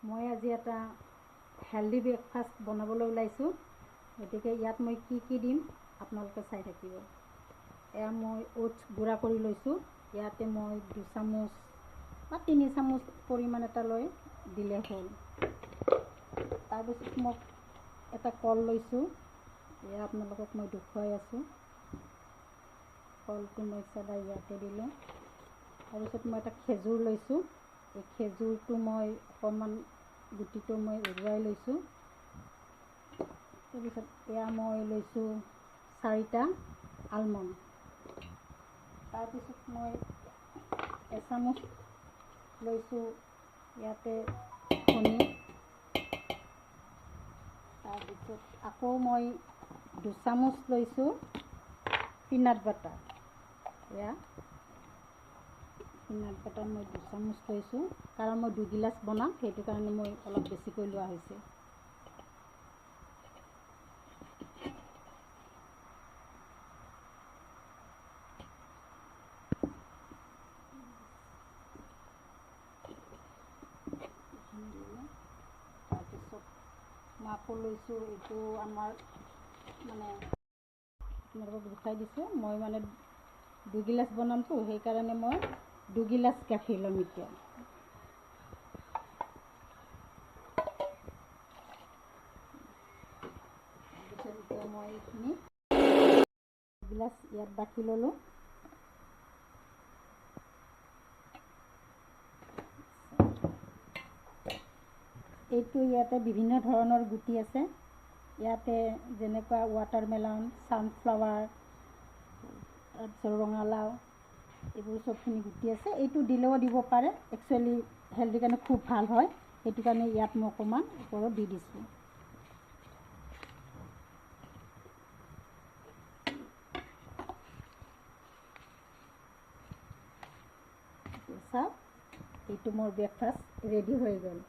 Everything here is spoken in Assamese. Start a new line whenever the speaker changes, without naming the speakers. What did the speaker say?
মই আজি এটা হেল্ডি ব্ৰেকফাষ্ট বনাবলৈ ওলাইছোঁ। গতিকে ইয়াত মই কি দিম আপোনালোকে চাই থাকিব। এয়া মই ওটছ গুড়া কৰি লৈছোঁ। ইয়াতে মই 2 চামুচ বা 3 চামুচ পৰিমাণ এটা লৈ দিলে হ'ল। তাৰপিছত মই এটা কল লৈছোঁ। এয়া আপোনালোকক মই দেখুৱাই আছোঁ। কলটো মই সদায় ইয়াতে দিলোঁ। তাৰপিছত মই এটা খেজুৰ লৈছোঁ। এই খেজুৰটো মই অকণমান গুটিটো মই এৰুৱাই লৈছোঁ। তাৰপিছত এয়া মই লৈছোঁ 4টা আলমণ্ড। তাৰপিছত মই এচামুচ লৈছোঁ ইয়াতে কণী। তাৰপিছত আকৌ মই 2 চামুচ লৈছোঁ পিনাট বাটাৰ। এয়া পিনাট বাটাৰ মই 2 চামুচ লৈছোঁ, কাৰণ মই 2 গিলাচ বনাম, সেইটো কাৰণে মই অলপ বেছিকৈ লোৱা হৈছে। তাৰপিছত মই আকৌ লৈছোঁ, এইটো আমাৰ আপোনালোকক দেখাই দিছোঁ। মই 2 গিলাচ বনামতো, সেইকাৰণে মই 2 গিলাচ গাখীৰ ল'ম এতিয়া। তাৰপিছত এতিয়া মই এইখিনি গিলাচ ইয়াত বাকি ল'লোঁ। এইটো ইয়াতে বিভিন্ন ধৰণৰ গুটি আছে। ইয়াতে যেনেকুৱা ৱাটাৰমেলন, ছানফ্লাৱাৰ, তাৰপিছত ৰঙালাও, এইবোৰ চবখিনি গুটি আছে। এইটো দিলেও দিব পাৰে, একচুৱেলি হেল্থৰ কাৰণে খুব ভাল হয়। সেইটো কাৰণে ইয়াত মই অকণমান ওপৰত দি দিছোঁ। চাওক, এইটো মোৰ ব্ৰেকফাষ্ট ৰেডি হৈ গ'ল।